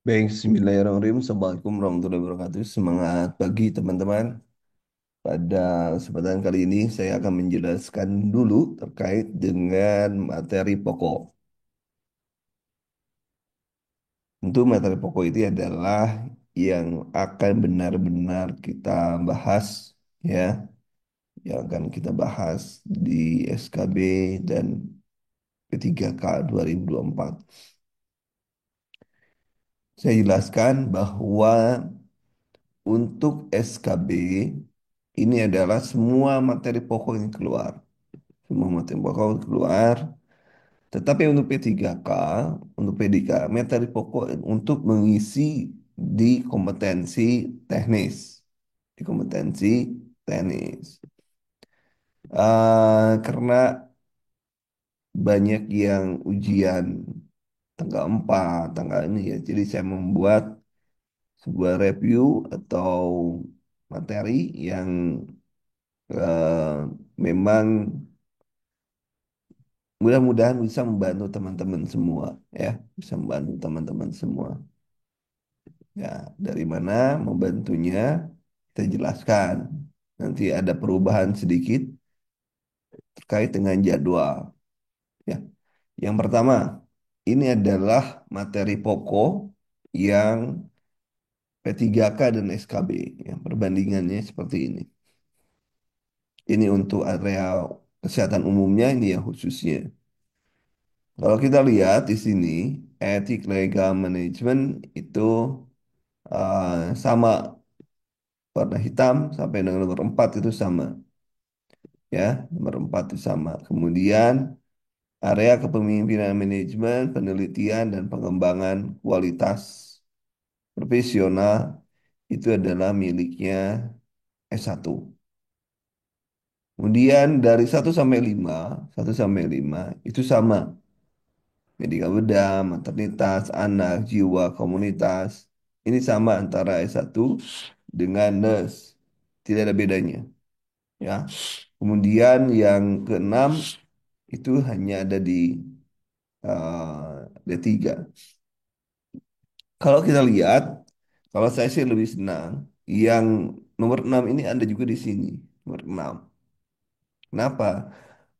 Baik, Bismillahirrahmanirrahim. Assalamualaikum warahmatullahi wabarakatuh. Semangat pagi teman-teman. Pada kesempatan kali ini saya akan menjelaskan dulu terkait dengan materi pokok. Tentu materi pokok itu adalah yang akan benar-benar kita bahas, ya, yang akan kita bahas di SKB dan P3K 2024. Saya jelaskan bahwa untuk SKB ini adalah semua materi pokok yang keluar. Semua materi pokok yang keluar. Tetapi untuk P3K, untuk PDK, materi pokok untuk mengisi di kompetensi teknis. Di kompetensi teknis. Karena banyak yang ujian tanggal 4, tanggal ini ya. Jadi saya membuat sebuah review atau materi yang memang mudah-mudahan bisa membantu teman-teman semua, ya, bisa membantu teman-teman semua. Ya, dari mana membantunya kita jelaskan. Nanti ada perubahan sedikit terkait dengan jadwal. Ya, yang pertama, ini adalah materi pokok yang P3K dan SKB. Ya, perbandingannya seperti ini. Ini untuk area kesehatan umumnya, ini yang khususnya. Kalau kita lihat di sini, etik legal management itu sama, warna hitam sampai dengan nomor 4 itu sama, ya, nomor 4 itu sama. Kemudian area kepemimpinan manajemen, penelitian dan pengembangan kualitas profesional itu adalah miliknya S1. Kemudian dari 1 sampai 5, 1 sampai 5 itu sama. Medika bedah, maternitas, anak, jiwa, komunitas. Ini sama antara S1 dengan nurse. Tidak ada bedanya. Ya. Kemudian yang keenam itu hanya ada di D3. Kalau kita lihat, kalau saya sih lebih senang yang nomor 6 ini ada juga di sini. Nomor 6. Kenapa?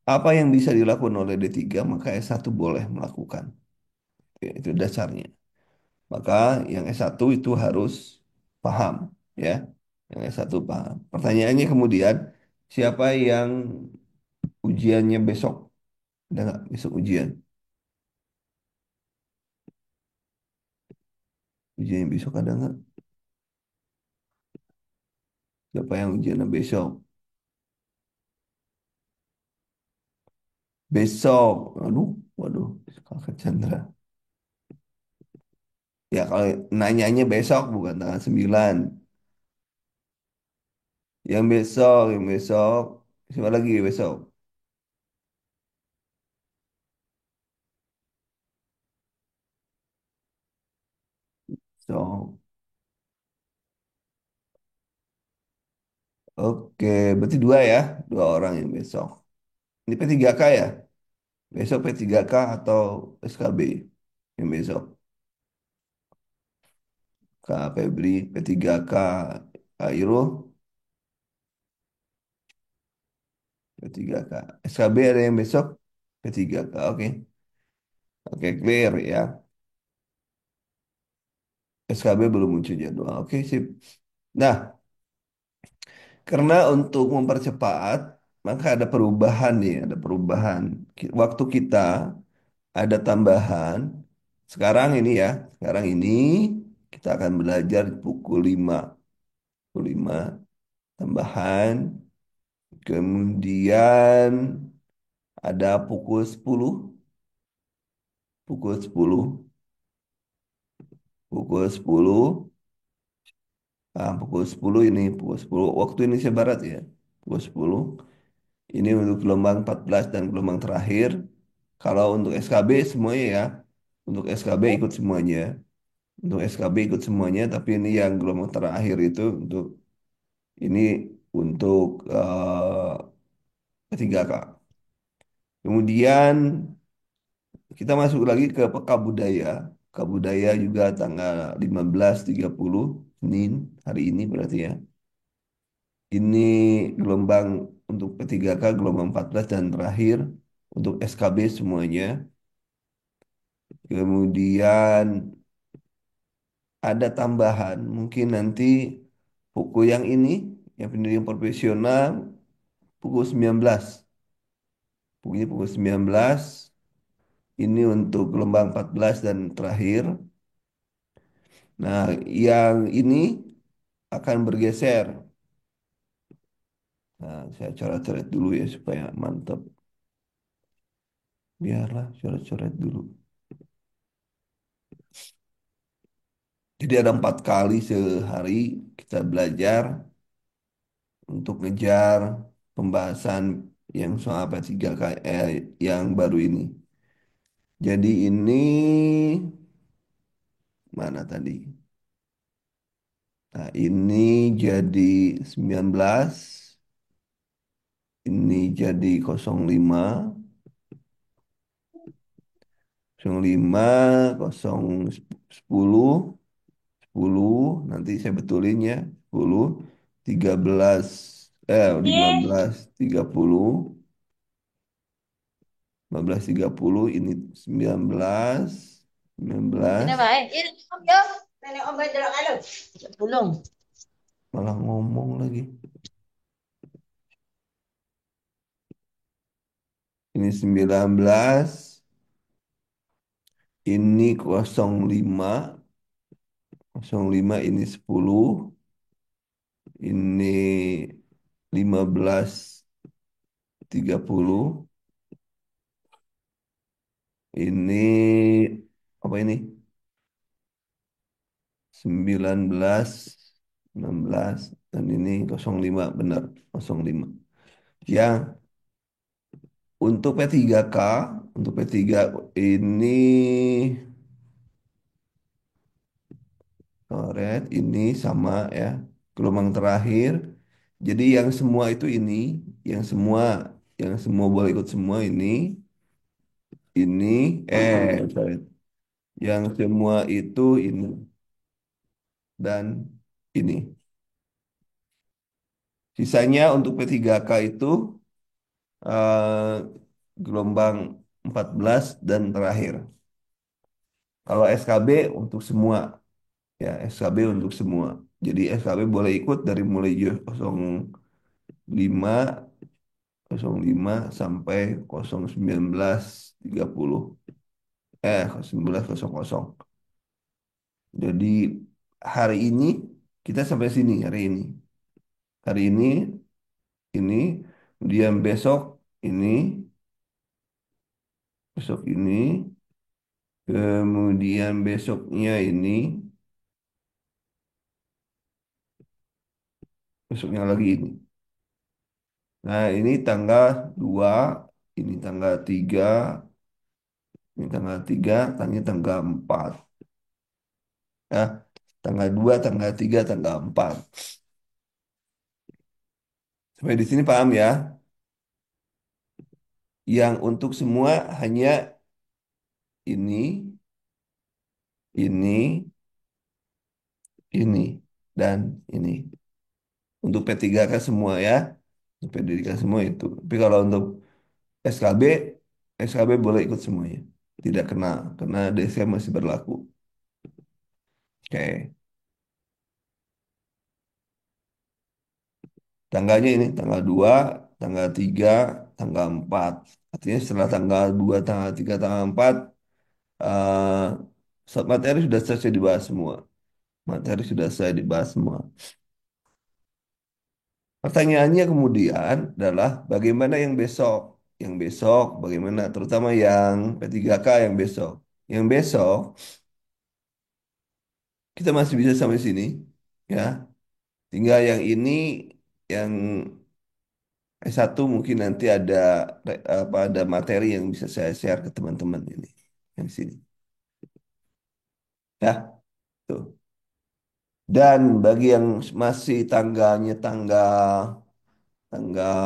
Apa yang bisa dilakukan oleh D3 maka S1 boleh melakukan. Ya, itu dasarnya. Maka yang S1 itu harus paham, ya. Yang S1 paham. Pertanyaannya kemudian, siapa yang ujiannya besok? Ada nggak besok ujian? Ujian yang besok ada nggak? Siapa yang ujiannya besok? Besok. Aduh, waduh, Kakak Chandra. Ya kalau nanyanya besok bukan tanggal 9. Yang besok. Siapa lagi besok? So, oke, berarti dua ya. Dua orang yang besok. Ini P3K ya? Besok P3K atau SKB? Yang besok. Kak Febri, P3K, Kak Iro, P3K. SKB ada yang besok? P3K, oke. Oke, clear ya. SKB belum muncul jadwal. Oke, sip. Nah, karena untuk mempercepat, maka ada perubahan nih, ada perubahan. Waktu kita ada tambahan. Sekarang ini ya, sekarang ini kita akan belajar pukul 5. Pukul 5 tambahan. Kemudian ada pukul 10, pukul 10 ini, pukul 10 waktu Indonesia Barat ya, pukul 10. Ini untuk gelombang 14 dan gelombang terakhir. Kalau untuk SKB semuanya ya, untuk SKB ikut semuanya. Untuk SKB ikut semuanya, tapi ini yang gelombang terakhir itu untuk ini untuk ketiga Kak. Kemudian kita masuk lagi ke peka budaya. Kabudaya juga tanggal 15.30 Senin, hari ini berarti ya. Ini gelombang untuk P3K gelombang 14 dan terakhir untuk SKB semuanya. Kemudian ada tambahan, mungkin nanti buku yang ini, yang pendidikan profesional, pukul 19. Bukunya pukul 19, ini untuk gelombang 14 dan terakhir. Nah, yang ini akan bergeser. Nah, saya coret-coret dulu ya supaya mantap. Biarlah coret-coret dulu. Jadi ada 4 kali sehari kita belajar untuk ngejar pembahasan yang soal P3K yang baru ini. Jadi ini mana tadi? Nah, ini jadi 19, ini jadi 05, 05, 10, 10, nanti saya betulin ya, 10, 13, 15, 30, 15.30, ini 19, 19, Kenapa? Ini om yo. Nenek om baca kalau. Belum. malah ngomong lagi. Ini 19, ini 05, 05 ini 10, ini 15.30, ini apa ini? 19, 16, dan ini 05, benar, 05. Yang untuk P3K, untuk P3 ini coret, ini sama ya, gelombang terakhir. Jadi yang semua, yang semua boleh ikut semua ini, coret. Yang semua itu ini dan ini. Sisanya untuk P3K itu eh, gelombang 14 dan terakhir. Kalau SKB untuk semua, ya SKB untuk semua. Jadi SKB boleh ikut dari mulai 05, 05 sampai 19.30. 19.00. Jadi hari ini kita sampai sini hari ini. Hari ini, kemudian besok ini, kemudian besoknya ini, besoknya lagi ini. Nah, ini tanggal 2, ini tanggal 3, ini tanggal 3, tanggal 4. Ya, tanggal 2, tanggal 3, tanggal 4. Sampai di sini paham ya? Yang untuk semua hanya ini, ini, ini, dan ini. Untuk P3K semua ya. Untuk pendidikan semua itu. Tapi kalau untuk SKB, SKB boleh ikut semuanya. Tidak kena, karena DC masih berlaku. Oke. Tanggalnya ini tanggal 2, tanggal 3, tanggal 4. Artinya setelah tanggal 2, tanggal 3, tanggal 4, materi sudah selesai dibahas semua. Materi sudah selesai dibahas semua. Pertanyaannya kemudian adalah bagaimana yang besok? Yang besok bagaimana? Terutama yang P3K yang besok. Yang besok kita masih bisa sampai sini, ya. Tinggal yang ini, yang S1 mungkin nanti ada materi yang bisa saya share ke teman-teman ini yang sini. Ya, tuh. Dan bagi yang masih tanggalnya tanggal tanggal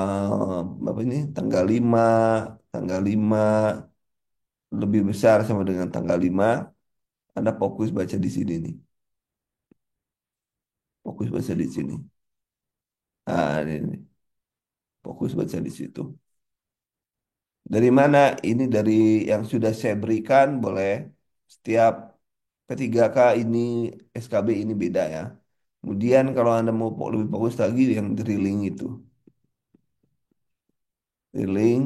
apa ini? Tanggal 5 lebih besar sama dengan tanggal 5. Anda fokus baca di sini nih. Fokus baca di sini. Ah, ini. Fokus baca di situ. Dari mana? Ini dari yang sudah saya berikan, boleh. Setiap P3K ini, SKB ini beda ya. Kemudian kalau Anda mau lebih fokus lagi yang drilling itu. Drilling,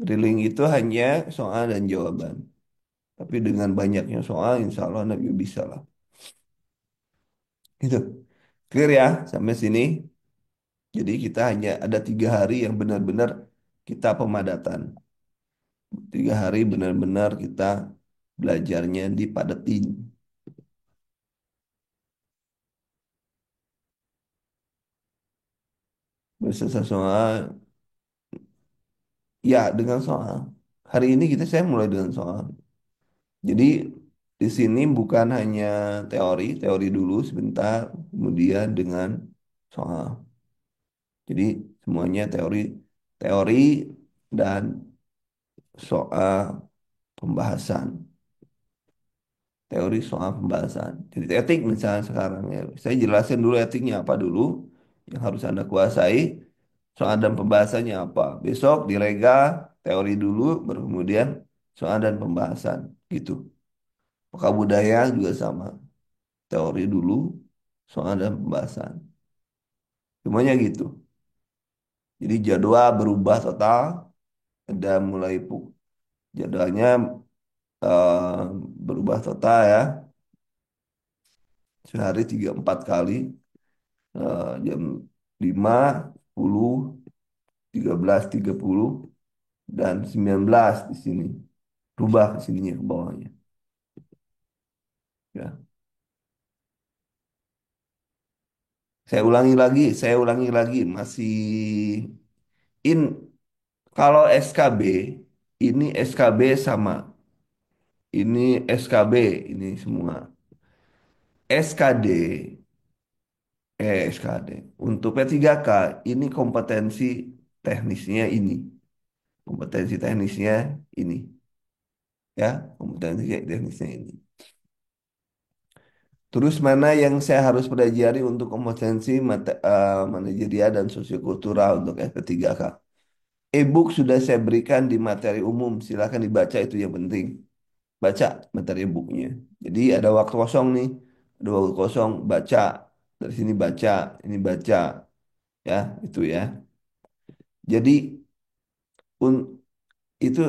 drilling itu hanya soal dan jawaban. Tapi dengan banyaknya soal, insya Allah Anda juga bisa lah. Gitu. Clear ya sampai sini. Jadi kita hanya ada 3 hari yang benar-benar kita pemadatan. 3 hari benar-benar kita belajarnya dipadetin. Bersisa soal, ya dengan soal. Hari ini saya mulai dengan soal. Jadi di sini bukan hanya teori, teori dulu sebentar, kemudian dengan soal. Jadi semuanya teori, teori dan soal pembahasan. Teori soal pembahasan. Jadi etik misalnya sekarang ya, saya jelasin dulu etiknya apa dulu yang harus Anda kuasai, soal dan pembahasannya apa. Besok direga teori dulu, baru kemudian soal dan pembahasan gitu. Maka budaya juga sama, teori dulu, soal dan pembahasan. Semuanya gitu. Jadi jadwal berubah total, ada mulai jadwalnya eh, berubah total ya, sehari 3 4 kali. Jam 5, 10, 13.30 dan 19 di sini. Rubah ke sininya ke bawahnya. Ya. Saya ulangi lagi, masih in kalau SKB ini SKB sama, ini SKB ini semua. SKD SKD untuk P3K ini kompetensi teknisnya ini, kompetensi teknisnya ini ya, kompetensi teknisnya ini. Terus mana yang saya harus pelajari untuk kompetensi manajerial dan sosiokultural untuk FP3K? E-book sudah saya berikan di materi umum, silakan dibaca itu yang penting. Baca materi e-booknya. Jadi ada waktu kosong nih, ada waktu kosong baca. Dari sini baca, ini baca, ya itu ya. Jadi un- itu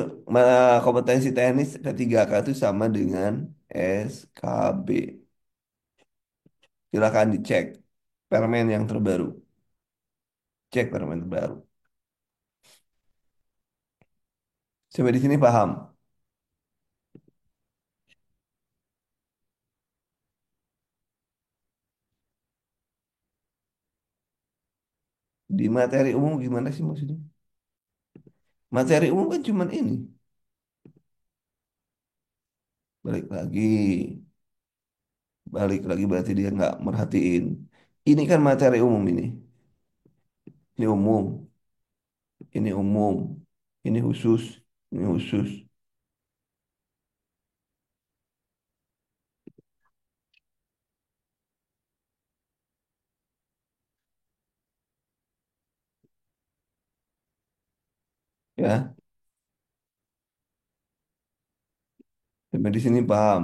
kompetensi teknis P3K itu sama dengan SKB. Silakan dicek permen yang terbaru. Cek permen terbaru. Sampai di sini paham. Di materi umum gimana sih maksudnya? Materi umum kan cuman ini. Balik lagi. Balik lagi berarti dia nggak merhatiin. Ini kan materi umum ini. Ini umum. Ini umum. Ini khusus. Ini khusus. Ya. Sampai di sini paham.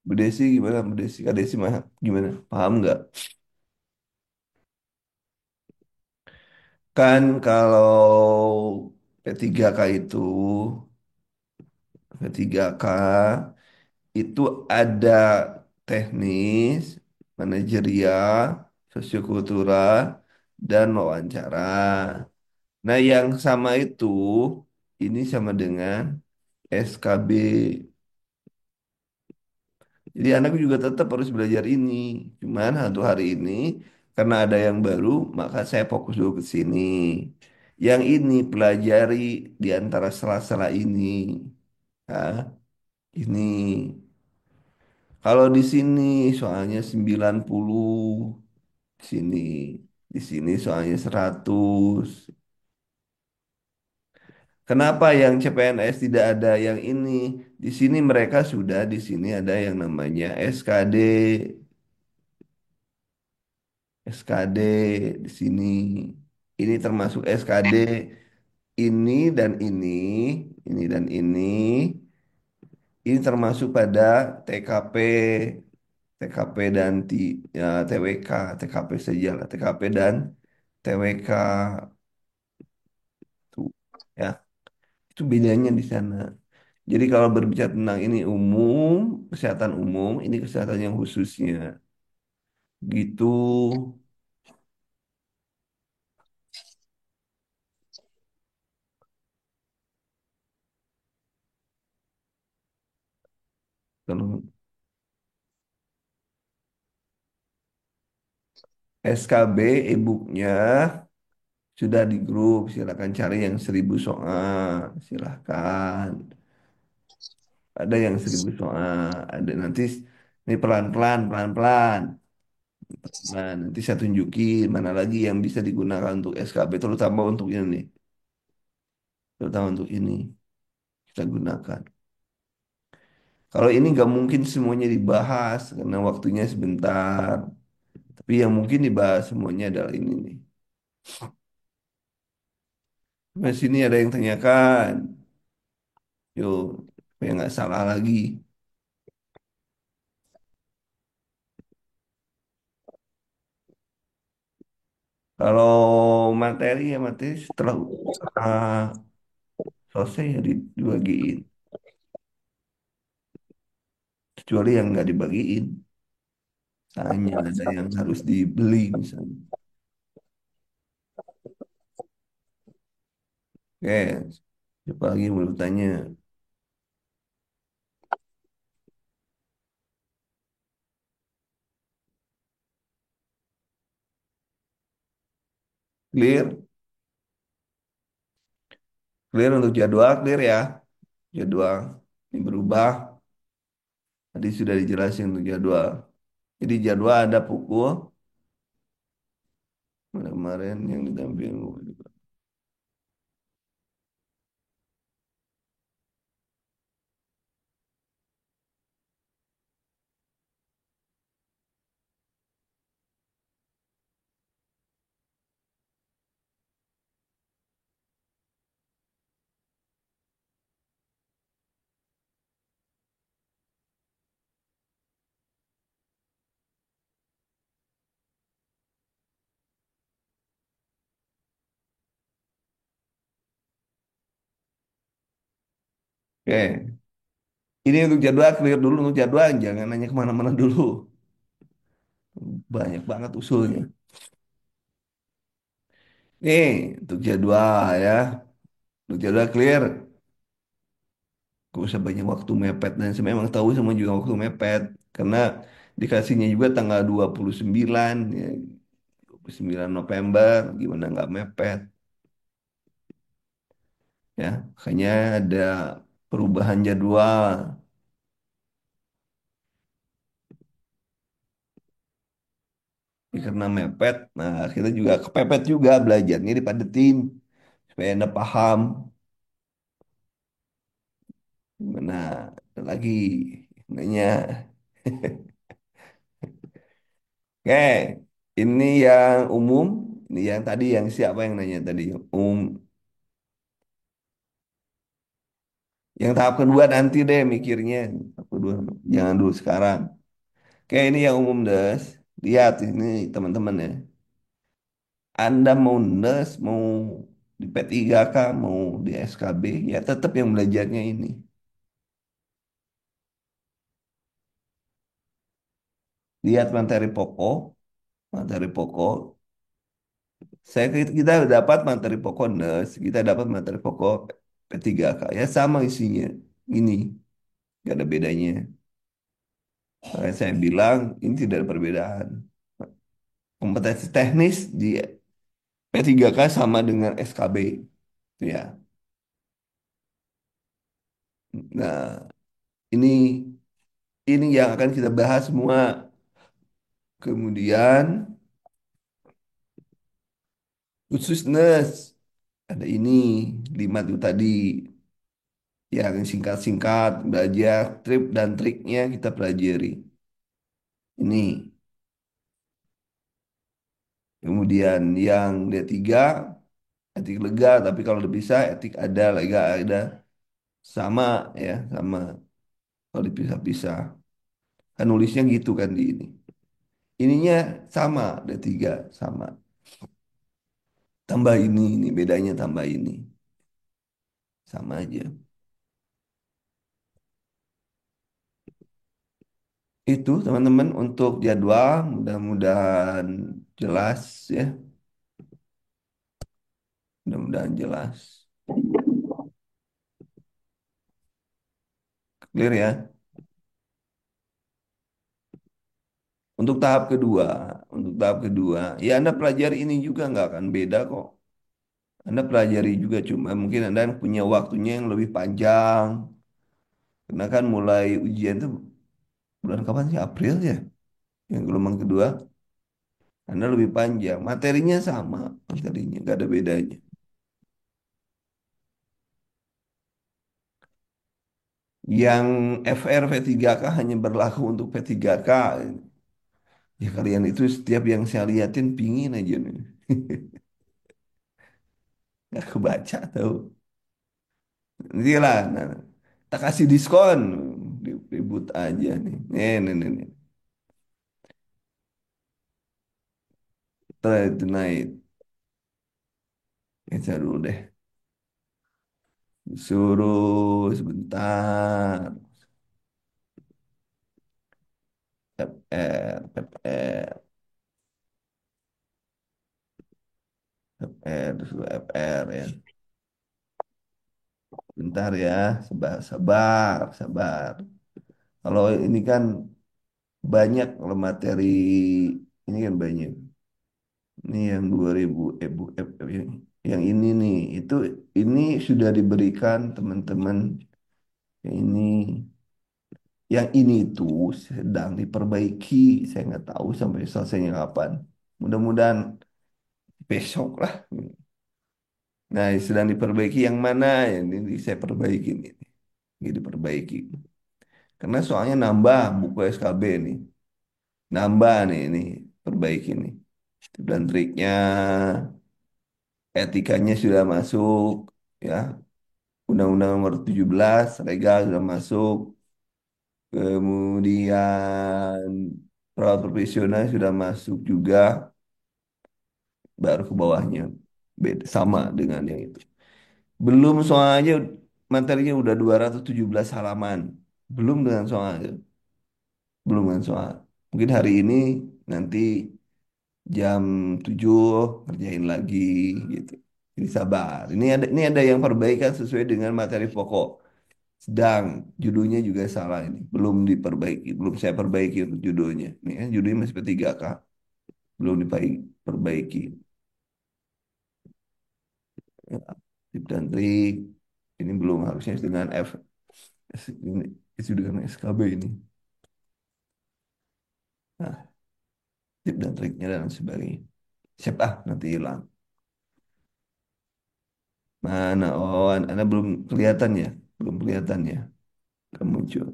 Bu Desi gimana? Bu Desi, Kak Desi gimana? Paham nggak? Kan kalau P3K itu, P3K itu ada teknis, manajerial, sosiokultural, dan wawancara. Nah, yang sama itu, ini sama dengan SKB. Jadi anakku juga tetap harus belajar ini. Cuman satu hari ini, karena ada yang baru, maka saya fokus dulu ke sini. Yang ini pelajari di antara sela-sela ini. Ya, ini. Kalau di sini soalnya 90 sini. Di sini soalnya 100. Kenapa yang CPNS tidak ada yang ini? Di sini mereka sudah, di sini ada yang namanya SKD, SKD di sini. Ini termasuk SKD ini dan ini dan ini termasuk pada TKP, TKP dan ya, TWK, TKP saja lah, TKP dan TWK tuh, ya. Itu bedanya di sana. Jadi kalau berbicara tentang ini umum, kesehatan umum, ini kesehatan yang khususnya. Gitu. Kalau SKB e-booknya sudah di grup, silakan cari yang 1.000 soal, silakan. Ada yang 1.000 soal, ada nanti ini pelan-pelan, pelan-pelan. Nah, nanti saya tunjukin mana lagi yang bisa digunakan untuk SKB, terutama untuk ini nih, terutama untuk ini kita gunakan. Kalau ini nggak mungkin semuanya dibahas karena waktunya sebentar. Tapi yang mungkin dibahas semuanya adalah ini nih. Mas sini ada yang tanyakan. Yuk, supaya nggak salah lagi. Kalau materi ya materi setelah selesai ya dibagiin. Kecuali yang nggak dibagiin. Tanya ada yang harus dibeli misalnya. Oke, siapa lagi yang mau tanya? Clear? Clear untuk jadwal, clear ya. Jadwal ini berubah. Tadi sudah dijelasin untuk jadwal. Jadi jadwal ada pukul mana kemarin yang ditampilkan. Oke, ini untuk jadwal clear dulu untuk jadwal. Jangan nanya kemana-mana dulu. Banyak banget usulnya. Nih, untuk jadwal ya. Untuk jadwal clear. Gak usah banyak waktu mepet. Dan saya memang tahu semua juga waktu mepet. Karena dikasihnya juga tanggal 29. Ya, 29 November. Gimana nggak mepet. Ya, makanya ada perubahan jadwal. Ya, karena mepet. Nah, kita juga kepepet juga belajarnya dipadetin. Supaya Anda paham. Gimana ada lagi nanya. Oke, ini yang umum. Ini yang tadi yang siapa yang nanya tadi? Yang tahap kedua nanti deh mikirnya. Tahap kedua, jangan dulu sekarang. Oke, ini yang umum des. Lihat ini teman-teman ya. Anda mau nes, mau di P3K, mau di SKB, ya tetap yang belajarnya ini. Lihat materi pokok. Kita dapat materi pokok nes, kita dapat materi pokok P3K. Ya sama isinya. Ini, gak ada bedanya. Makanya saya bilang ini tidak ada perbedaan. Kompetensi teknis di P3K sama dengan SKB. Ya. Nah, ini yang akan kita bahas semua. Kemudian Khususness ada ini 5 tuh tadi yang singkat-singkat belajar trip dan triknya kita pelajari. Ini kemudian yang D3 etik lega tapi kalau dipisah etik ada lega ada sama ya sama kalau dipisah-pisah kan nulisnya gitu kan di ini. Ininya sama D3 sama. Tambah ini bedanya tambah ini. Sama aja. Itu teman-teman untuk jadwal mudah-mudahan jelas ya. Mudah-mudahan jelas. Clear ya. Untuk tahap kedua, ya Anda pelajari ini juga nggak akan beda kok. Anda pelajari juga cuma mungkin Anda punya waktunya yang lebih panjang. Karena kan mulai ujian itu bulan kapan sih? April ya. Yang gelombang kedua, Anda lebih panjang. Materinya sama, materinya nggak ada bedanya. Yang FR V3K hanya berlaku untuk P3K. Ya kalian itu setiap yang saya liatin pingin aja nih. Nggak kebaca tahu. Nanti lah, nah, tak kasih diskon. Ribut aja nih. Nih. Try tonight. Saya dulu deh. Suruh sebentar. FR, suruh FR ya. Bentar ya, sabar. Kalau ini kan banyak kalau materi ini kan banyak. Ini yang 2000 yang ini nih ini sudah diberikan teman-teman yang ini tuh sedang diperbaiki. Saya nggak tahu sampai selesainya kapan. Mudah-mudahan besok lah. Nah, sedang diperbaiki yang mana? Ini saya perbaiki ini. Ini diperbaiki. Karena soalnya nambah buku SKB nih. Nambah nih ini perbaiki nih. Dan triknya, etikanya sudah masuk ya. Undang-Undang nomor 17 legal sudah masuk. Kemudian perawat profesional sudah masuk juga. Baru ke bawahnya beda sama dengan yang itu. Belum soalnya materinya udah 217 halaman. Belum dengan soalnya. Belum dengan soal. Mungkin hari ini nanti jam 7 ngerjain lagi gitu. Jadi sabar. Ini ada yang perbaikan sesuai dengan materi pokok. Sedang judulnya juga salah ini. Belum diperbaiki. Belum saya perbaiki untuk judulnya. Ini kan judulnya masih P3K. Belum diperbaiki. Ya, tip dan trik. Ini belum harusnya dengan ini, itu dengan SKB ini. Nah, tip dan triknya dan sebagainya. Siap nanti hilang. Mana? Oh, Anda belum kelihatan ya? Belum kelihatan ya? Akan muncul.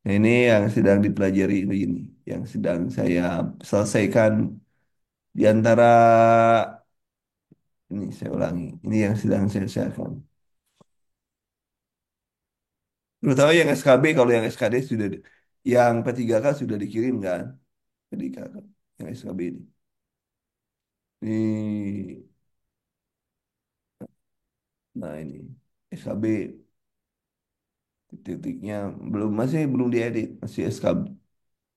Nah, ini yang sedang dipelajari ini, yang sedang saya selesaikan di antara ini saya ulangi. Ini yang sedang saya selesaikan. Terutama yang SKB, kalau yang SKD sudah, yang P3K sudah dikirim kan? P3K, yang SKB ini. Ini, nah ini SKB titiknya masih belum diedit, masih SKB.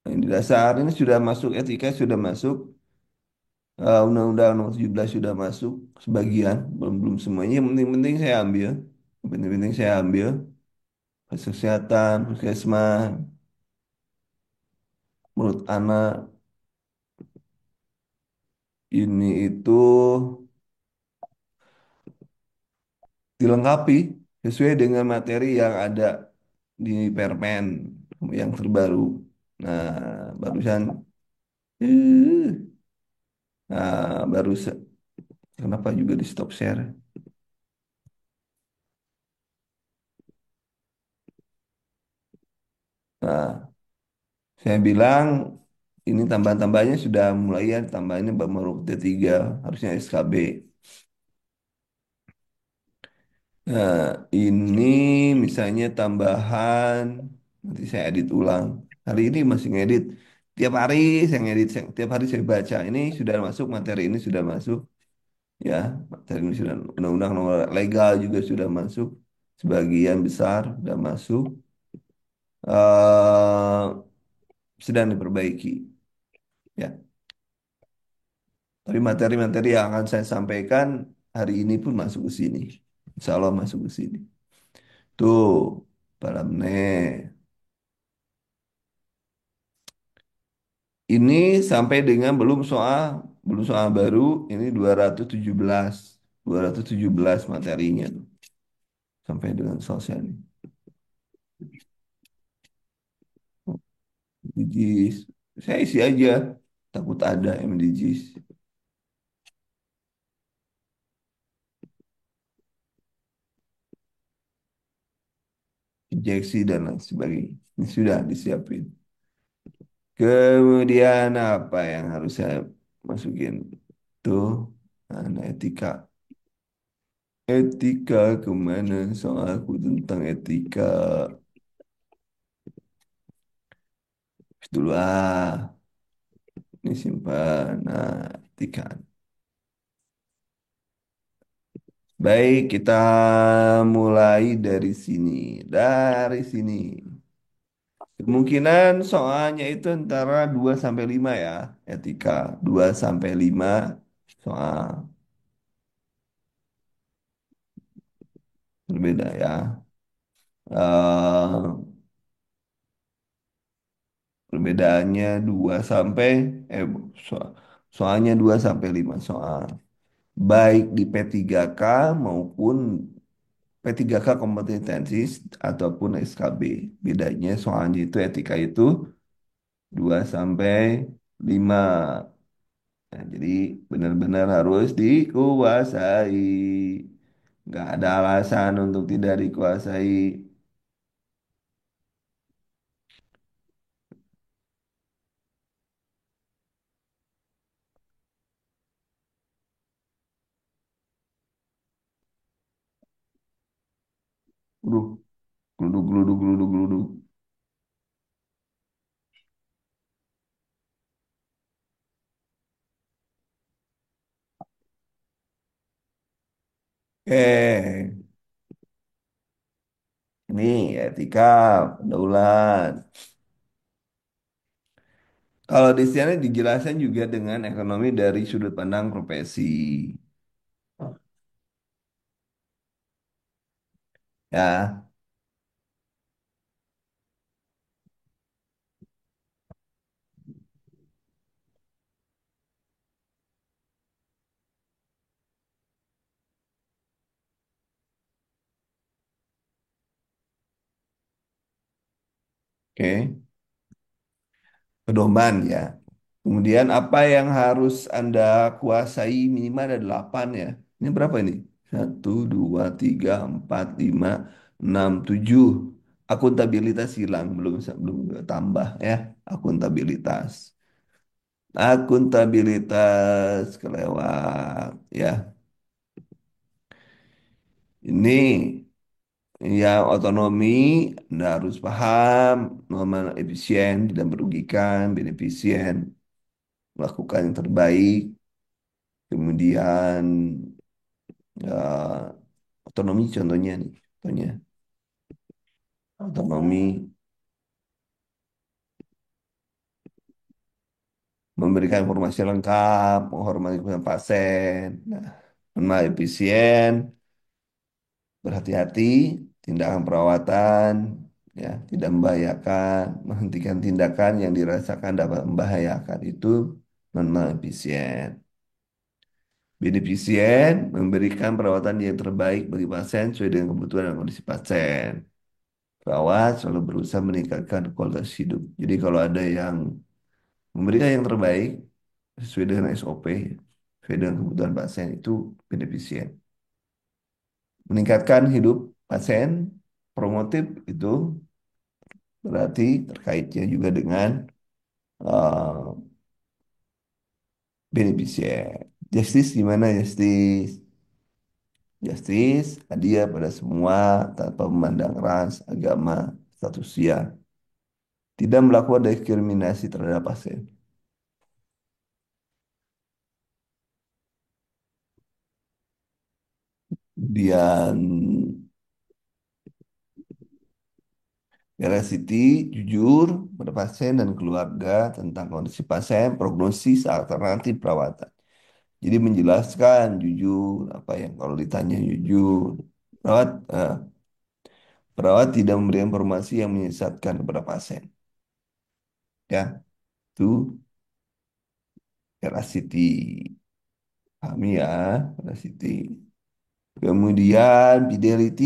Nah, yang di dasar ini sudah masuk etika sudah masuk. Undang-Undang nomor 17 sudah masuk sebagian, belum belum semuanya. Yang penting-penting saya ambil, yang penting-penting saya ambil. Fasilitas kesehatan, puskesmas, menurut anak ini itu dilengkapi sesuai dengan materi yang ada di Permen yang terbaru. Nah, barusan, nah baru Kenapa juga di stop share? Nah, saya bilang ini tambahan-tambahannya sudah mulai ya, tambahannya baru T3, harusnya SKB. Nah, ini misalnya tambahan, nanti saya edit ulang. Hari ini masih ngedit. Tiap hari saya ngedit, tiap hari saya baca. Ini sudah masuk, materi ini sudah masuk. Ya, materi ini sudah, undang-undang nomor legal juga sudah masuk. Sebagian besar sudah masuk. Sedang diperbaiki. Ya, tapi materi-materi yang akan saya sampaikan hari ini pun masuk ke sini. Insya Allah masuk ke sini. Tuh, Palamne. Ini sampai dengan belum soal baru. Ini 217 materinya tuh, sampai dengan selesai nih. MDGs. Saya isi aja. Takut ada MDGs. Injeksi dan lain sebagainya. Ini sudah disiapin. Kemudian apa yang harus saya masukin? Tuh, ada etika. Etika kemana? Soalku tentang etika. Dulu ini simpan. Nah, etika. Baik, kita mulai dari sini. Dari sini. Kemungkinan soalnya itu antara 2 sampai 5 ya, etika. 2 sampai 5 soal berbeda ya. Eh Perbedaannya 2 sampai eh so- soalnya 2 sampai 5 soal. Baik di P3K maupun P3K kompetensi ataupun SKB. Bedanya soalnya itu etika itu 2 sampai 5. Nah, jadi benar-benar harus dikuasai. Nggak ada alasan untuk tidak dikuasai. Aduh, geluduk, geluduk, geluduk, geluduk. Ini etika, pergaulan. Kalau di sini dijelaskan juga dengan ekonomi dari sudut pandang profesi. Ya, oke. Pedoman ya. Kemudian apa yang harus Anda kuasai minimal ada 8 ya. Ini berapa ini? Satu, 2, 3, 4, 5, 6, 7. Akuntabilitas hilang, belum tambah ya. Akuntabilitas. Akuntabilitas kelewat ya. Ini ya otonomi, Anda harus paham norma efisien, tidak merugikan, beneficien, melakukan yang terbaik, kemudian ya, otonomi contohnya nih, contohnya otonomi memberikan informasi lengkap, menghormati keputusan pasien, nah, norma efisien, berhati-hati, tindakan perawatan, ya, tidak membahayakan, menghentikan tindakan yang dirasakan dapat membahayakan itu non-efisien. Beneficien memberikan perawatan yang terbaik bagi pasien sesuai dengan kebutuhan dan kondisi pasien. Perawat selalu berusaha meningkatkan kualitas hidup. Jadi kalau ada yang memberikan yang terbaik sesuai dengan SOP, sesuai dengan kebutuhan pasien itu beneficient. Meningkatkan hidup pasien, promotif itu berarti terkaitnya juga dengan eh, beneficient. Justice gimana justice? Justice adil pada semua tanpa memandang ras, agama, status usia. Tidak melakukan diskriminasi terhadap pasien. Kemudian Veracity, jujur pada pasien dan keluarga tentang kondisi pasien, prognosis, alternatif perawatan. Jadi menjelaskan jujur apa yang kalau ditanya jujur. Perawat, eh, perawat tidak memberi informasi yang menyesatkan kepada pasien. Ya, itu Veracity. Pahami ya, Veracity. Kemudian fidelity,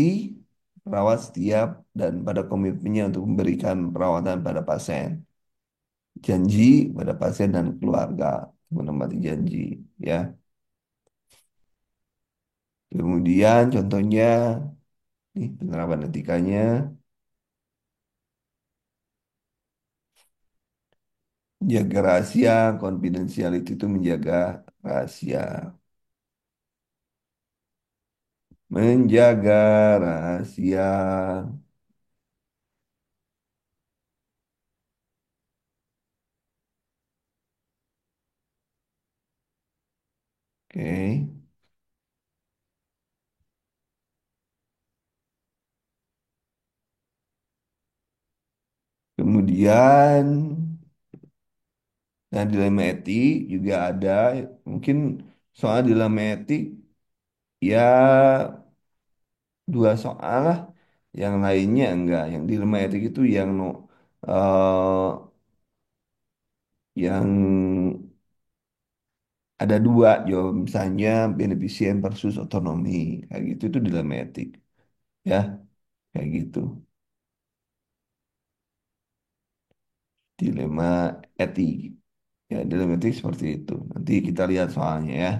perawat setiap dan pada komitmennya untuk memberikan perawatan pada pasien. Janji pada pasien dan keluarga, menepati janji, ya. Kemudian contohnya, nih penerapan etikanya, menjaga rahasia, confidentiality itu menjaga rahasia. Menjaga rahasia. Oke. Kemudian, nah dilema etik juga ada. Mungkin soal dilema etik, ya dua soal lah. Yang lainnya enggak. Yang dilema etik itu yang no, eh, yang ada dua jawab misalnya beneficient versus otonomi kayak gitu itu dilema etik ya kayak gitu dilema etik ya dilema etik seperti itu nanti kita lihat soalnya ya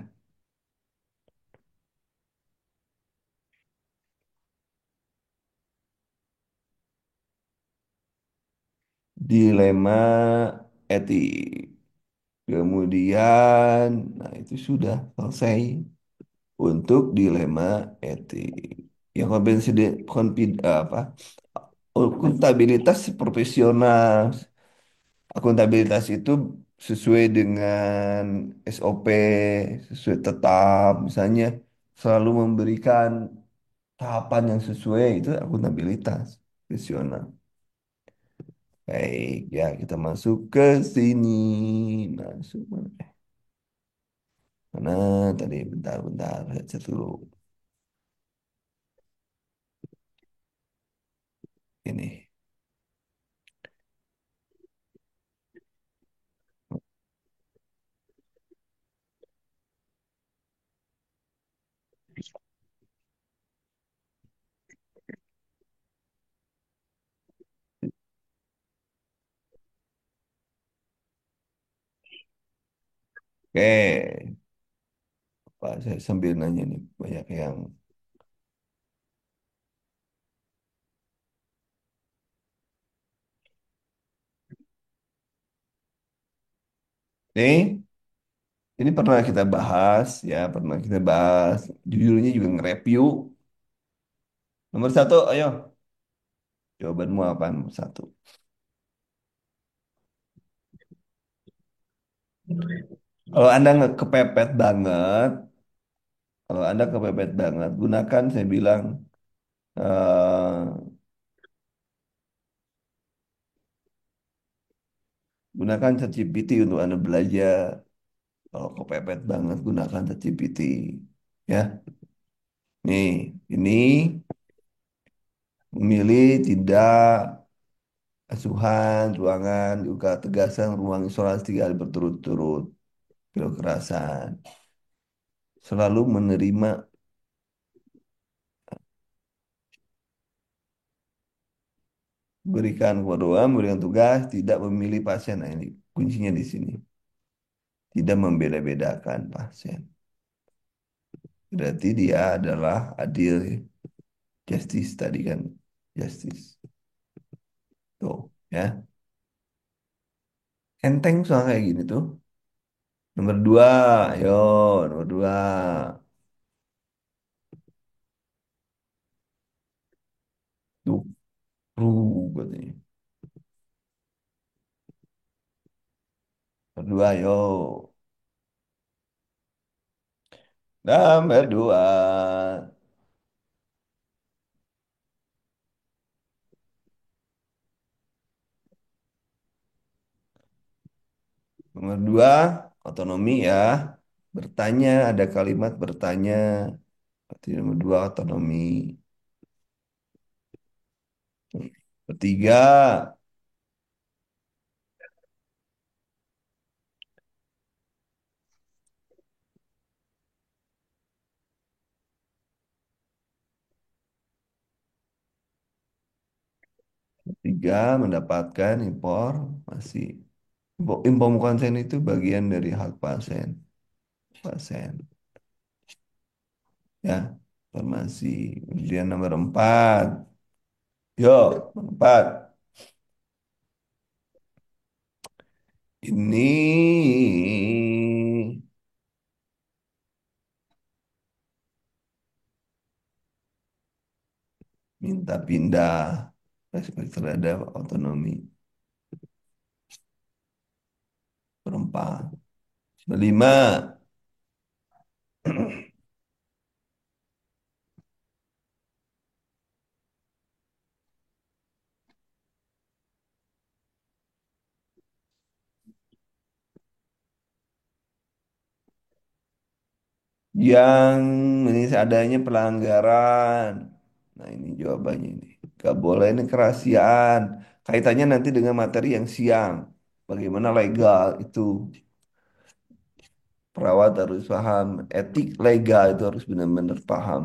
dilema etik kemudian nah itu sudah selesai untuk dilema etik yang apa akuntabilitas profesional. Akuntabilitas itu sesuai dengan SOP, sesuai tetap, misalnya selalu memberikan tahapan yang sesuai itu akuntabilitas profesional. Baik, ya kita masuk ke sini. Masuk mana? Mana tadi? Bentar, saya dulu. Ini. Oke, Pak, saya sambil nanya nih banyak yang. Nih, ini pernah kita bahas ya, pernah kita bahas. Judulnya juga nge-review. Nomor satu, ayo. Jawabanmu apa nomor satu? Kalau Anda nggak kepepet banget, kalau Anda kepepet banget, gunakan saya bilang eh, gunakan ChatGPT untuk Anda belajar. Kalau kepepet banget, gunakan ChatGPT. Ya, nih ini memilih tidak asuhan ruangan juga tegasan ruang isolasi 3 hari berturut-turut kekerasan. Selalu menerima berikan kepada memberikan tugas, tidak memilih pasien. Nah, ini kuncinya di sini. Tidak membeda-bedakan pasien. berarti dia adalah adil. Justice tadi kan, justice. Tuh, ya. Enteng soal kayak gini tuh. Nomor dua, yo, nomor dua. Tuh, katanya. Nomor dua, yo. Nomor dua. Nomor dua, otonomi ya. Bertanya, ada kalimat bertanya. Berarti nomor dua, otonomi. Ketiga, ketiga mendapatkan informasi. Info konsen itu bagian dari hak pasien. Pasien, ya, informasi. Kemudian nomor empat. Yo, nomor empat. Ini minta pindah respek terhadap otonomi perempat. Kelima, yang ini adanya pelanggaran. Nah, ini jawabannya ini. Gak boleh ini kerahasiaan. Kaitannya nanti dengan materi yang siang. Bagaimana legal itu. Perawat harus paham. Etik legal itu harus benar-benar paham.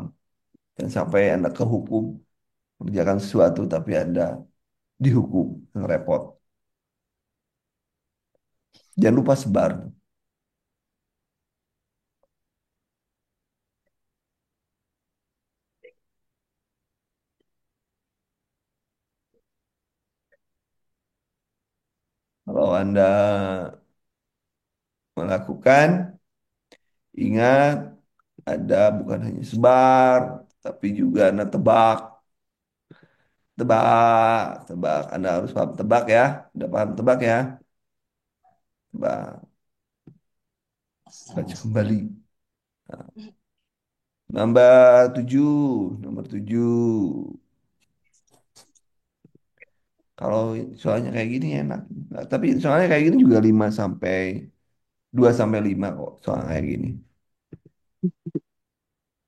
Dan sampai Anda ke hukum. Mengerjakan sesuatu tapi Anda dihukum. Yang repot. Jangan lupa sebar. Kalau Anda melakukan, ingat ada bukan hanya sebar, tapi juga Anda tebak. Tebak, tebak. Anda harus paham tebak ya. Udah paham tebak ya? Tebak. Baca kembali. Nomor tujuh. Nomor tujuh. Kalau soalnya kayak gini enak. Nah, tapi soalnya kayak gini juga 5 sampai 2 sampai 5 kok. Soal kayak gini.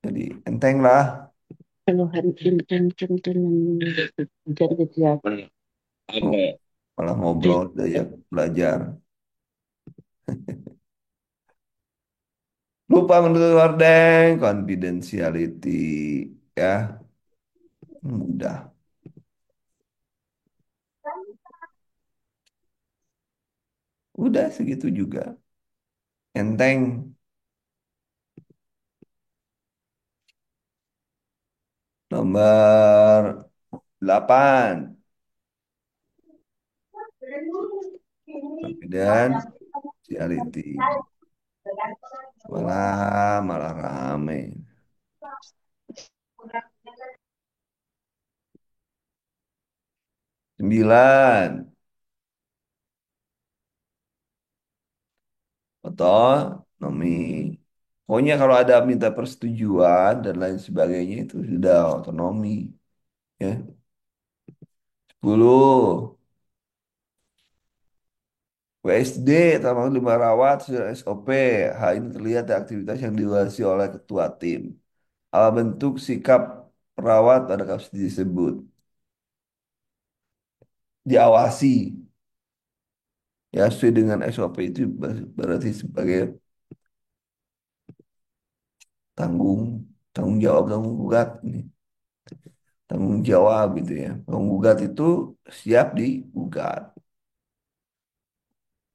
Jadi enteng lah. Kalau hari ini kan kerja Oh, ada malah ngobrol daya belajar. Lupa menutup hordeng, confidentiality. Ya, mudah. Udah segitu juga. Enteng. Nomor 8. Confidentiality. Malah, malah rame. 9. Otonomi. Pokoknya kalau ada minta persetujuan dan lain sebagainya itu sudah otonomi. Ya. 10. WSD tambah 5 rawat sudah SOP. Hal ini terlihat dari aktivitas yang diawasi oleh ketua tim. Ala bentuk sikap perawat pada kasus disebut. Diawasi. Ya sesuai dengan SOP itu berarti sebagai tanggung tanggung jawab tanggung gugat ini. Tanggung jawab gitu ya. Penggugat itu siap digugat.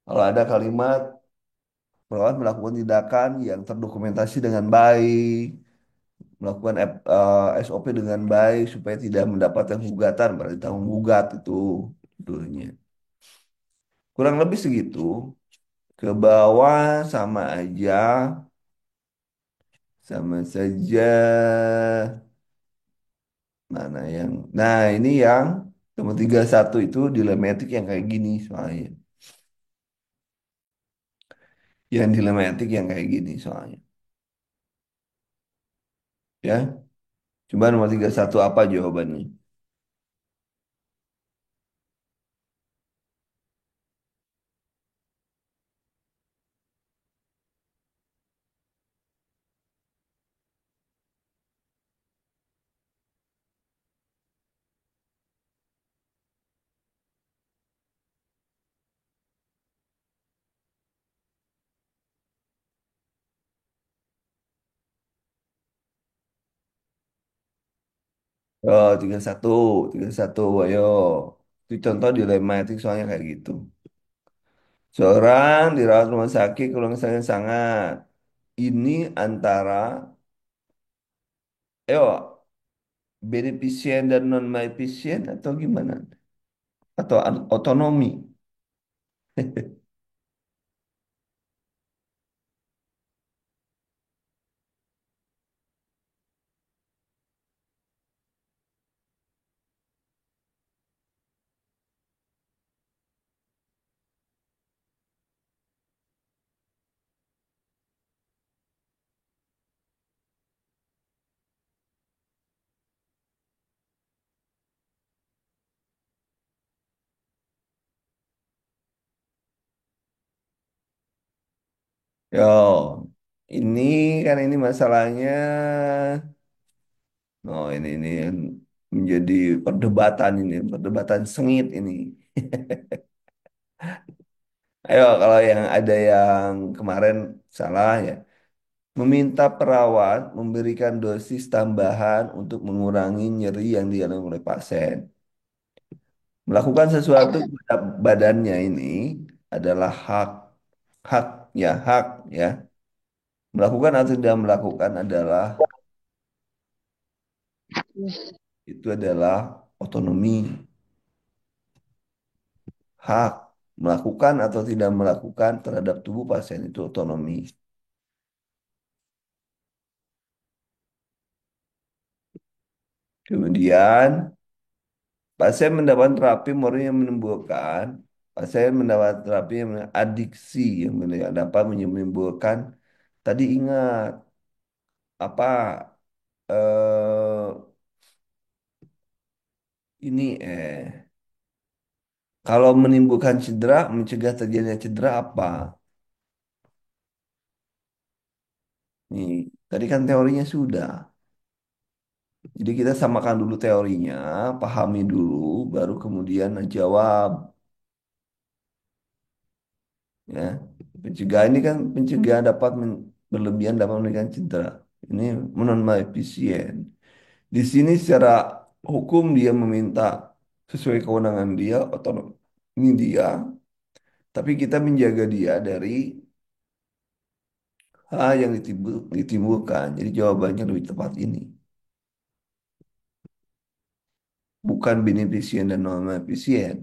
Kalau ada kalimat perawat melakukan tindakan yang terdokumentasi dengan baik, melakukan SOP dengan baik supaya tidak mendapatkan gugatan, berarti tanggung gugat itu sebetulnya. Kurang lebih segitu. Ke bawah sama saja. Mana yang, nah ini yang nomor 31 itu dilematik yang kayak gini soalnya. Yang dilematik yang kayak gini soalnya. Ya, coba nomor 31 apa jawabannya? Oh, 31, 31, ayo. Itu contoh dilematik soalnya kayak gitu. Seorang dirawat rumah sakit kalau misalnya sangat. Ini antara, ayo, beneficient dan non-beneficient atau gimana? Atau otonomi? Yo, ini kan ini masalahnya. Oh, ini yang menjadi perdebatan ini, perdebatan sengit ini. Ayo, kalau yang ada yang kemarin salah ya, meminta perawat memberikan dosis tambahan untuk mengurangi nyeri yang dialami oleh pasien. Melakukan sesuatu kepada badannya ini adalah hak, hak hak ya. Melakukan atau tidak melakukan adalah itu adalah otonomi, hak melakukan atau tidak melakukan terhadap tubuh pasien itu otonomi. Kemudian pasien mendapat terapi murni yang menyembuhkan, pasien mendapat terapi yang adiksi yang dapat menimbulkan. Tadi ingat apa eh ini kalau menimbulkan cedera, mencegah terjadinya cedera apa? Nih, tadi kan teorinya sudah. Jadi kita samakan dulu teorinya, pahami dulu, baru kemudian jawab. Ya, pencegahan ini kan pencegahan dapat berlebihan dapat memberikan cedera. Ini non efisien. Di sini secara hukum dia meminta sesuai kewenangan dia, otonomi dia, tapi kita menjaga dia dari hal yang ditimbulkan. Jadi jawabannya lebih tepat ini. Bukan beneficient dan non-efisien.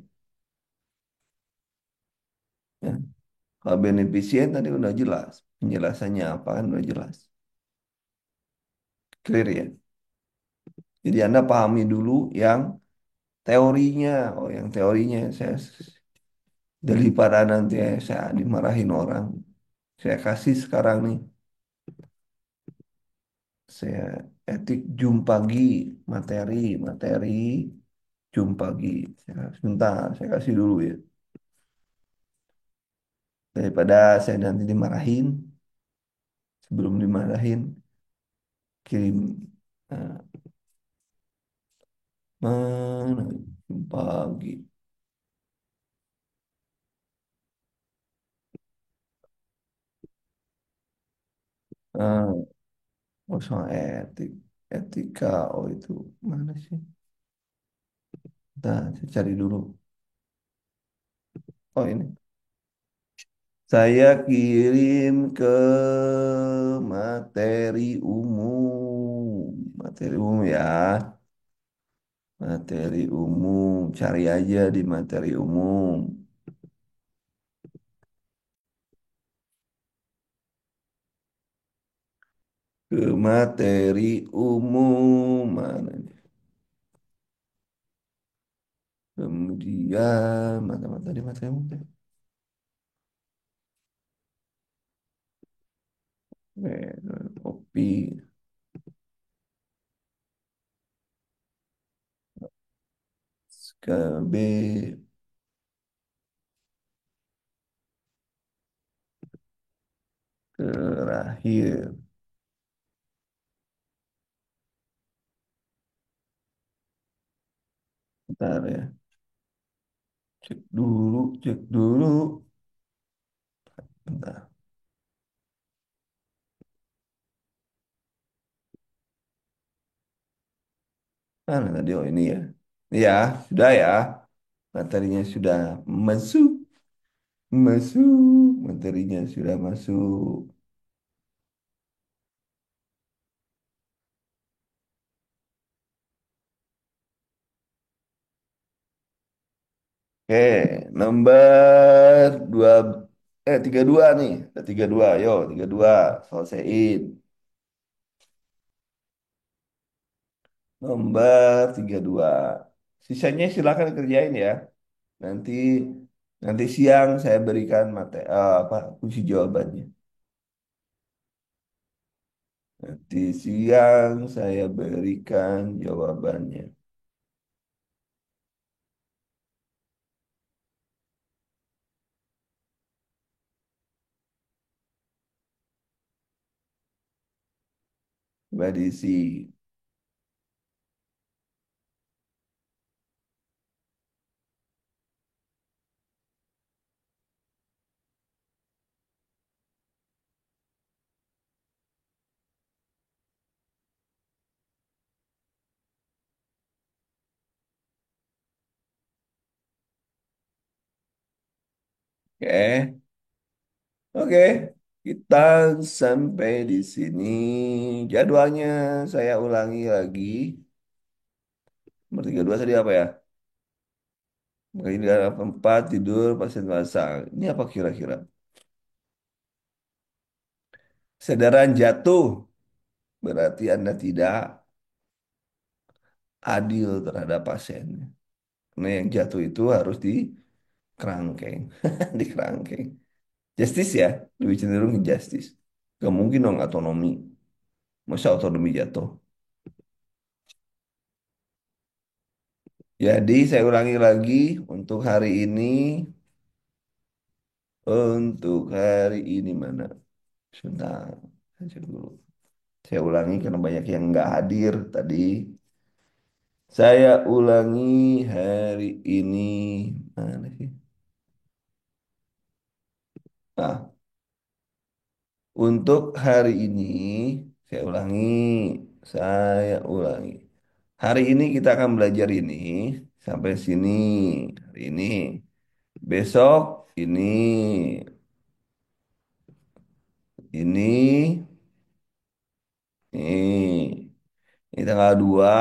Ya. Kalau beneficient tadi udah jelas. Penjelasannya apa kan udah jelas. Clear ya. Jadi Anda pahami dulu yang teorinya. Oh, yang teorinya saya daripada nanti saya dimarahin orang. Saya kasih sekarang nih. Saya etik Jumpagi materi Jumpagi. Sebentar, saya kasih dulu ya. Daripada saya nanti dimarahin, sebelum dimarahin, kirim mana Jumpagi. Ah, oh soal etika, oh itu mana sih? Nah, saya cari dulu. Oh ini. Saya kirim ke materi umum. Materi umum ya. Materi umum. Cari aja di materi umum. Ke materi umum. Mana ini? Kemudian, mana materi materi umum? Kopi. SKB. Terakhir. Bentar ya. Cek dulu, cek dulu. Bentar. Mana tadi? Oh ini ya. Ya, sudah ya. Materinya sudah masuk. Masuk. Materinya sudah masuk. Oke, nomor dua, 32 nih. Ada 32, yo 32. Selesaiin. Nomor 32. Sisanya silakan kerjain ya. Nanti nanti siang saya berikan apa kunci jawabannya. Nanti siang saya berikan jawabannya. Mbak Desi. Oke, oke. Kita sampai di sini. Jadwalnya saya ulangi lagi. Nomor 32 tadi apa ya? Ini ada empat tidur pasien basah. Ini apa kira-kira? Kesadaran jatuh berarti Anda tidak adil terhadap pasien. Karena yang jatuh itu harus dikerangkeng. Dikerangkeng. Justice ya, lebih cenderung ke justice. Gak mungkin dong otonomi. Masa otonomi jatuh? Jadi saya ulangi lagi untuk hari ini. Untuk hari ini mana? Sebentar. Saya cek dulu. Saya ulangi karena banyak yang nggak hadir tadi. Saya ulangi hari ini. Mana sih? Nah, untuk hari ini, saya ulangi. Saya ulangi. Hari ini kita akan belajar ini sampai sini. Hari ini. Besok ini, ini. Ini tanggal 2,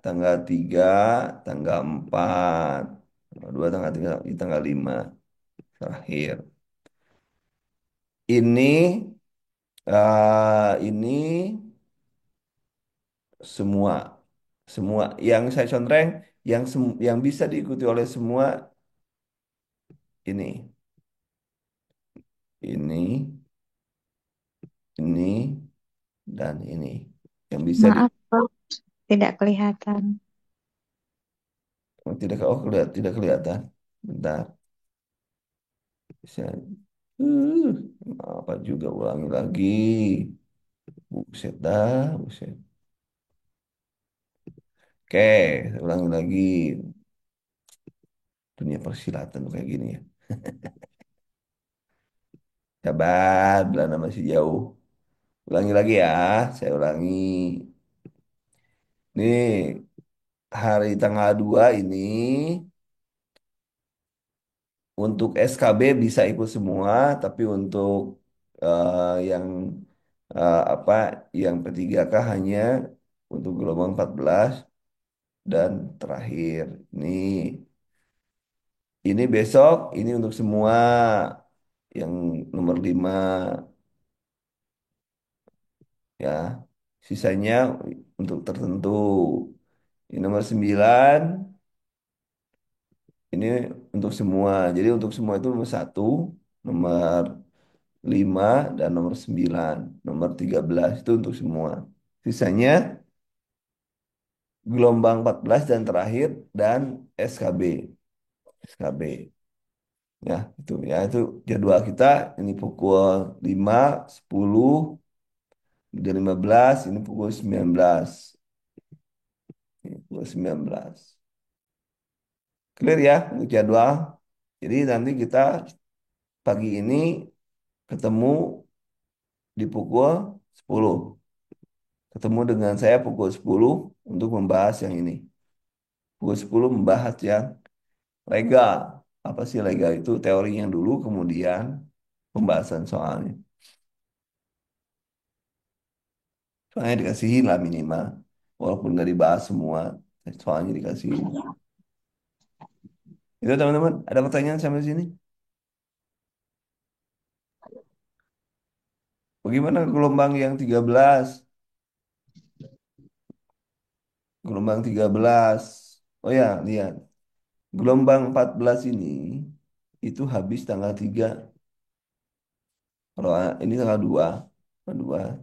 tanggal 3, tanggal 4. Tanggal 2, tanggal 3, ini tanggal 5. Terakhir. Ini semua. Semua. Yang saya contreng, yang bisa diikuti oleh semua ini. Ini, ini, dan ini. Yang bisa di... Maaf, Bos, tidak kelihatan. Oh, tidak, tidak kelihatan. Bentar. Bisa. Apa juga ulangi lagi. Buset dah, buset. Oke, saya ulangi lagi. Dunia persilatan tuh kayak gini ya. Sabar, Belanda masih jauh. Ulangi lagi ya, saya ulangi. Nih, hari tanggal 2 ini untuk SKB bisa ikut semua, tapi untuk yang apa yang P3K hanya untuk gelombang 14 dan terakhir. Ini ini besok, ini untuk semua yang nomor 5 ya. Sisanya untuk tertentu. Ini nomor 9 ini untuk semua. Jadi untuk semua itu nomor 1, nomor 5 dan nomor 9, nomor 13 itu untuk semua. Sisanya gelombang 14 dan terakhir dan SKB. SKB. Ya, itu jadwal kita ini pukul 5, 10, dan 15, ini pukul 19. Ini pukul 19. Clear ya untuk jadwal. Jadi nanti kita pagi ini ketemu di pukul 10. Ketemu dengan saya pukul 10 untuk membahas yang ini. Pukul 10 membahas yang legal. Apa sih legal itu? Teorinya dulu, kemudian pembahasan soalnya. Soalnya dikasihin lah minimal. Walaupun nggak dibahas semua, soalnya dikasihin. Itu teman-teman, ada pertanyaan sampai sini? Bagaimana gelombang yang 13? Gelombang 13. Oh ya, lihat. Gelombang 14 ini itu habis tanggal 3. Kalau ini tanggal 2,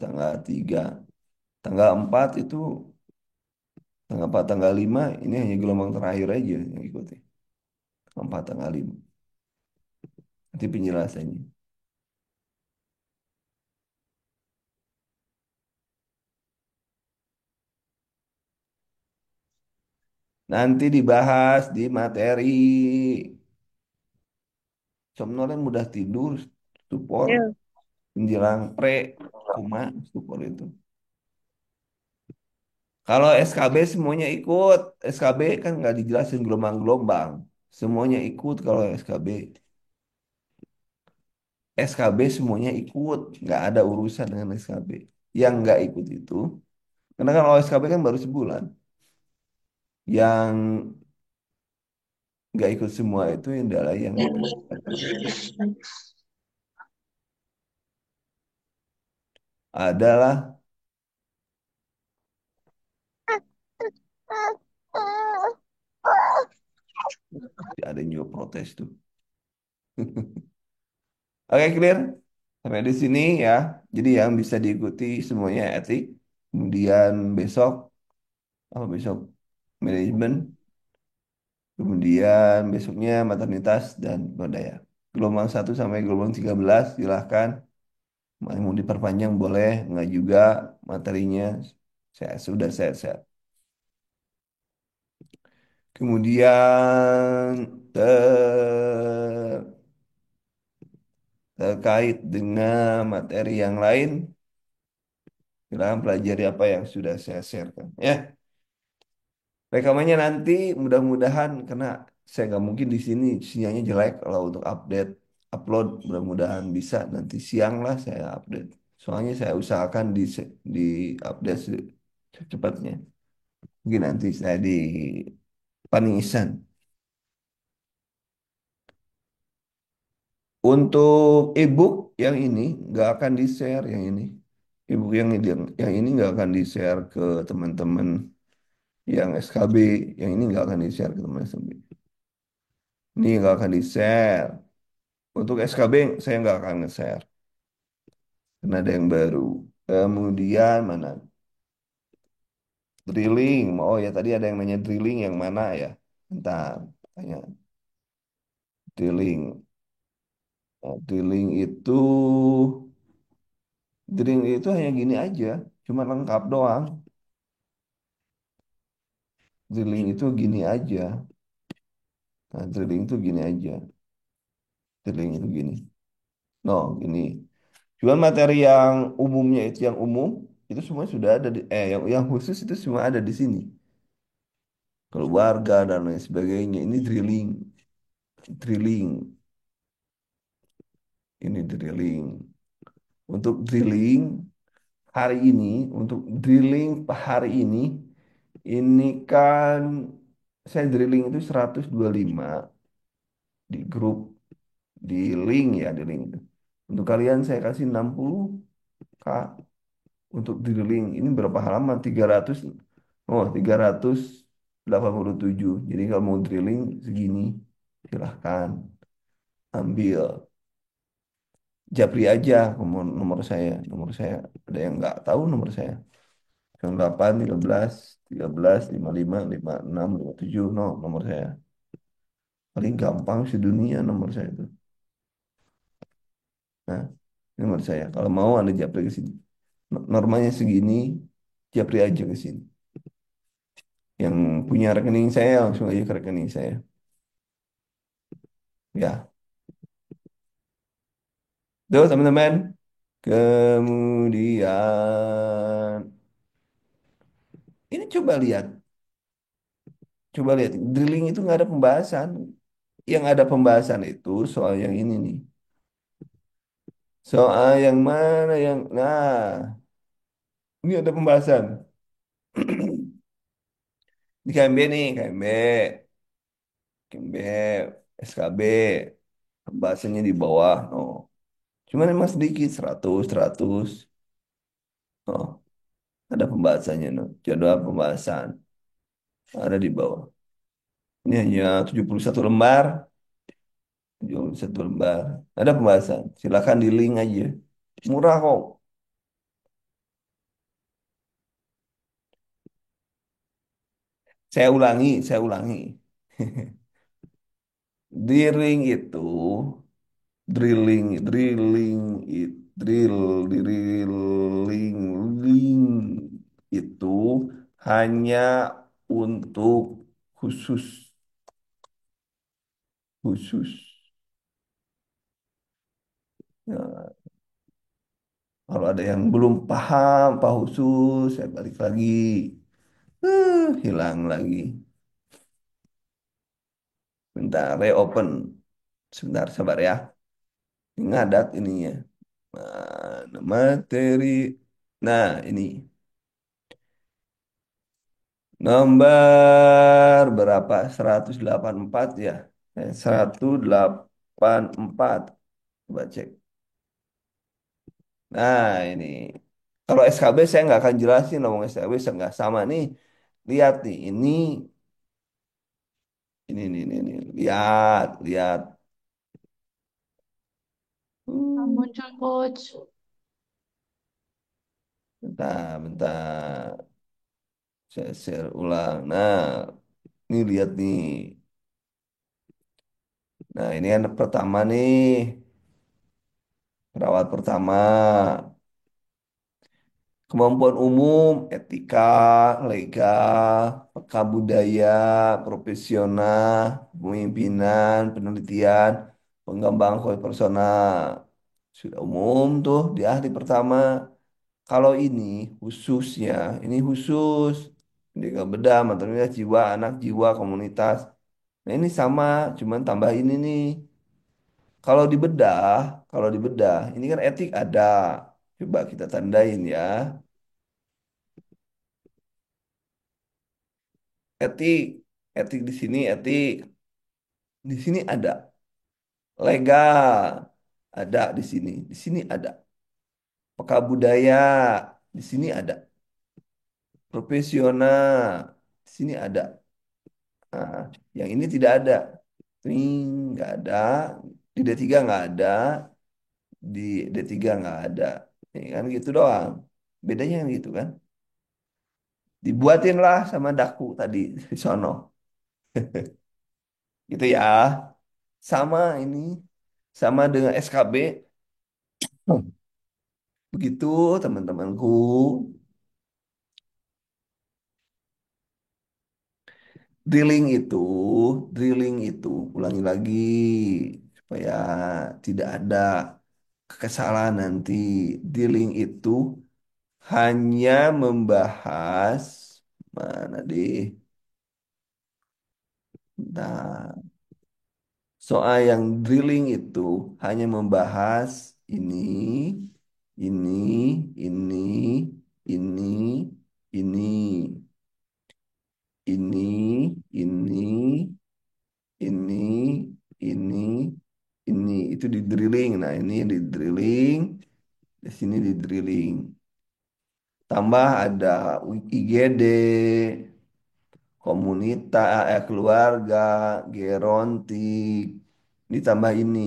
tanggal 3. Tanggal 4 itu, tanggal 4, tanggal 5 ini hanya gelombang terakhir aja yang ikuti. Tanggal 4, tanggal 5. Nanti penjelasannya. Nanti dibahas di materi. Somnolen mudah tidur, stupor, Ya. menjelang koma, stupor itu. Kalau SKB semuanya ikut. SKB kan nggak dijelasin gelombang-gelombang. Semuanya ikut kalau SKB. SKB semuanya ikut. Nggak ada urusan dengan SKB. Yang nggak ikut itu. Karena kan kalau SKB kan baru sebulan. Yang nggak ikut semua itu adalah yang adalah ada yang juga protes tuh. Oke, clear? Sampai di sini ya. Jadi yang bisa diikuti semuanya etik. Kemudian besok, apa besok? Manajemen. Kemudian besoknya maternitas dan budaya. Gelombang 1 sampai gelombang 13 silahkan. Mau diperpanjang boleh, nggak juga materinya. Saya sudah saya. Kemudian terkait dengan materi yang lain, silahkan pelajari apa yang sudah saya sharekan. Ya, rekamannya nanti mudah-mudahan karena saya nggak mungkin di sini sinyalnya jelek kalau untuk upload mudah-mudahan bisa nanti siang lah saya update. Soalnya saya usahakan di update secepatnya. Mungkin nanti saya di Panisan. Untuk ebook yang ini nggak akan di-share yang ini. Ebook yang ini nggak akan di-share ke teman-teman yang SKB. Yang ini nggak akan di-share ke teman SKB. Ini nggak akan di-share. Untuk SKB saya nggak akan nge-share. Karena ada yang baru. Kemudian mana? Drilling. Oh ya tadi ada yang nanya drilling yang mana ya? Bentar. Tanya. Drilling. Drilling itu hanya gini aja. Cuma lengkap doang. Drilling itu gini aja. Nah, drilling itu gini aja. Drilling itu gini. No, gini. Cuman materi yang umumnya itu yang umum itu semua sudah ada yang khusus itu semua ada di sini. Keluarga dan lain sebagainya. Ini drilling, drilling, ini drilling. Untuk drilling hari ini untuk drilling hari ini kan saya drilling itu 125 di grup di link ya di link. Untuk kalian saya kasih 60K untuk drilling. Ini berapa halaman? 300. Oh, 387. Jadi kalau mau drilling segini silahkan ambil. Japri aja nomor saya. Nomor saya ada yang nggak tahu nomor saya. 08 13 13 55 56 57 no nomor saya. Paling gampang sedunia nomor saya itu. Nah, ini nomor saya. Kalau mau Anda japri ke sini. Normanya segini, japri aja ke sini. Yang punya rekening saya langsung aja ke rekening saya. Ya, tuh teman-teman. Kemudian ini coba lihat. Drilling itu nggak ada pembahasan. Yang ada pembahasan itu soal yang ini nih. Soal yang mana yang, nah, ini ada pembahasan. Di KMB nih, KMB, SKB, pembahasannya di bawah. Oh, cuman emang sedikit, 100. Oh, ada pembahasannya, no. Jadwal pembahasan ada di bawah. Ini hanya 71 lembar, 71 lembar. Ada pembahasan. Silakan di link aja. Murah kok. Saya ulangi. Di ring itu, drilling, ling itu hanya untuk khusus. Ya, kalau ada yang belum paham, Pak khusus, saya balik lagi. Hilang lagi. Bentar, reopen. Sebentar, sabar ya. Ini ngadat ininya. Mana materi. Nah, ini. Nomor berapa? 184 ya. 184. Coba cek. Nah, ini. Kalau SKB saya nggak akan jelasin. Ngomong SKB saya nggak sama nih. Lihat nih. Ini. Lihat. Hmm, Muncul coach. bentar. Saya share ulang. Nah, ini lihat nih. Nah, ini anak pertama nih. Perawat pertama. Kemampuan umum, etika, legal, peka budaya, profesional, pemimpinan, penelitian, pengembangan kualitas personal. Sudah umum tuh di ahli pertama. Kalau ini khusus. Pendidikan bedah, materi jiwa, anak, jiwa, komunitas. Nah ini sama, cuman tambah ini nih. Kalau dibedah, ini kan etik ada. Coba kita tandain ya. Etik, etik di sini etik. Di sini ada legal, ada di sini. Di sini ada peka budaya, di sini ada profesional, di sini ada. Nah, yang ini tidak ada. Ini nggak ada. Di D3 nggak ada. Di D3 nggak ada. Ini kan gitu doang. Bedanya kan gitu kan. Dibuatin lah sama Daku tadi di sono. Gitu ya. Sama ini. Sama dengan SKB. Begitu teman-temanku. Drilling itu, ulangi lagi supaya tidak ada kesalahan nanti. Drilling itu hanya membahas mana deh. Nah, soal yang drilling itu hanya membahas ini ini, ini, ini, ini, ini, ini, ini, ini, ini. Itu di drilling. Nah, ini di drilling. Di sini di drilling. Tambah ada IGD, komunitas, keluarga, gerontik. Ditambah ini.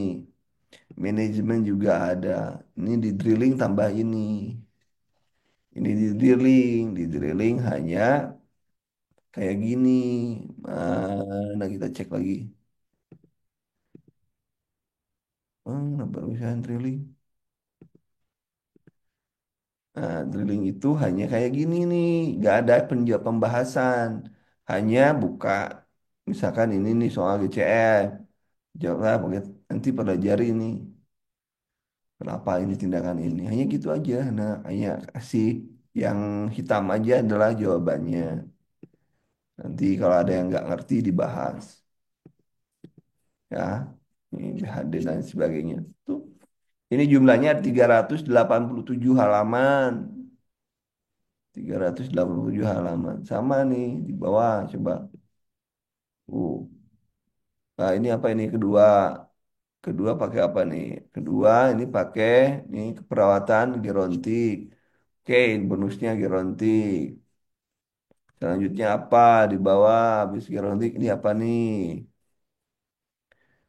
Manajemen juga ada. Ini di drilling tambah ini. Ini di drilling hanya kayak gini. Mana kita cek lagi. Barusan drilling. Nah, drilling itu hanya kayak gini nih, nggak ada pembahasan, hanya buka, misalkan ini nih soal GCF, jawablah nanti pelajari ini, kenapa ini tindakan ini, hanya gitu aja. Nah, hanya kasih yang hitam aja adalah jawabannya. Nanti kalau ada yang nggak ngerti dibahas, ya, ini BHD dan sebagainya. Tuh, ini jumlahnya 387 halaman. 387 halaman. Sama nih di bawah coba. Uh. Nah, ini apa ini kedua? Kedua pakai apa nih? Kedua ini pakai nih keperawatan gerontik. Oke, bonusnya gerontik. Selanjutnya apa di bawah habis gerontik ini apa nih?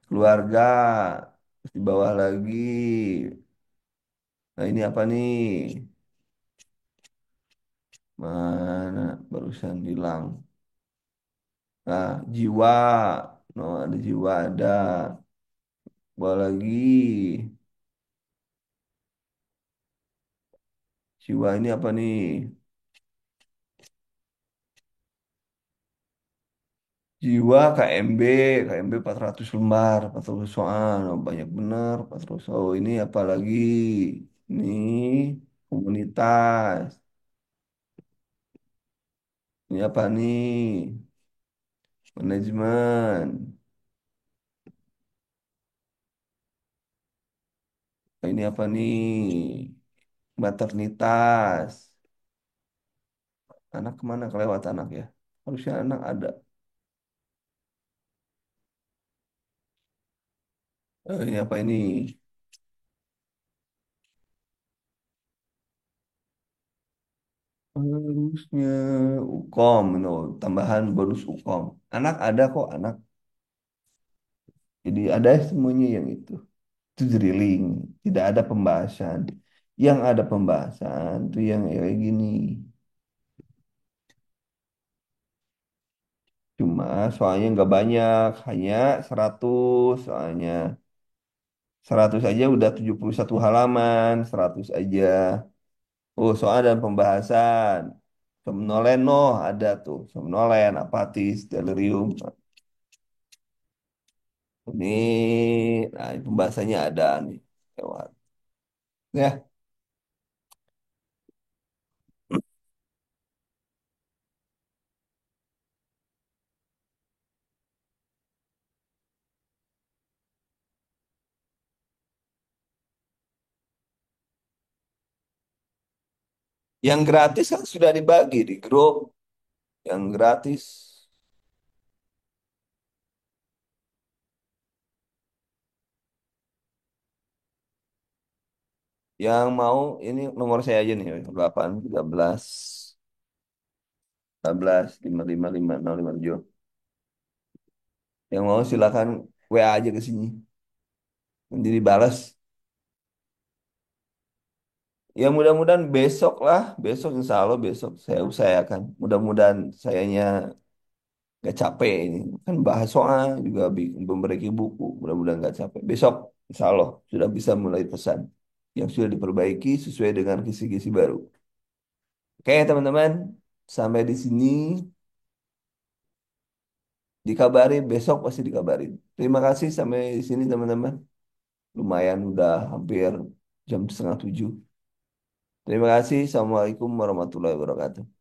Keluarga. Terus di bawah lagi. Nah, ini apa nih? Mana barusan hilang. Nah, jiwa. No, ada jiwa ada. Bawah lagi. Jiwa ini apa nih? Jiwa KMB 400 lembar, 400 soal. Oh, banyak bener, 400. Oh, ini apa lagi? Ini komunitas. Ini apa nih? Manajemen. Oh, ini apa nih? Maternitas. Anak kemana kelewat anak ya? Harusnya anak ada. Ini apa ini? Harusnya UKOM, no. Tambahan bonus UKOM. Anak ada kok, anak. Jadi ada semuanya yang itu drilling, tidak ada pembahasan. Yang ada pembahasan itu yang kayak gini. Cuma soalnya nggak banyak, hanya 100 soalnya. 100 aja udah 71 halaman, 100 aja. Oh, soal dan pembahasan. Somnolen, noh ada tuh. Somnolen, apatis, delirium. Ini, nah, pembahasannya ada nih. Lewat. Ya, yang gratis kan sudah dibagi di grup. Yang gratis. Yang mau ini nomor saya aja nih 8 13 14 55 5057. Yang mau silakan WA aja ke sini. Nanti dibalas. Ya mudah-mudahan besok lah, besok insya Allah besok saya usahakan. Mudah-mudahan sayanya gak capek ini. Kan bahas soal juga memperbaiki buku. Mudah-mudahan gak capek. Besok insya Allah sudah bisa mulai pesan yang sudah diperbaiki sesuai dengan kisi-kisi baru. Oke teman-teman, sampai di sini. Dikabari besok pasti dikabarin. Terima kasih sampai di sini teman-teman. Lumayan udah hampir jam setengah 7. Terima kasih. Assalamualaikum warahmatullahi wabarakatuh.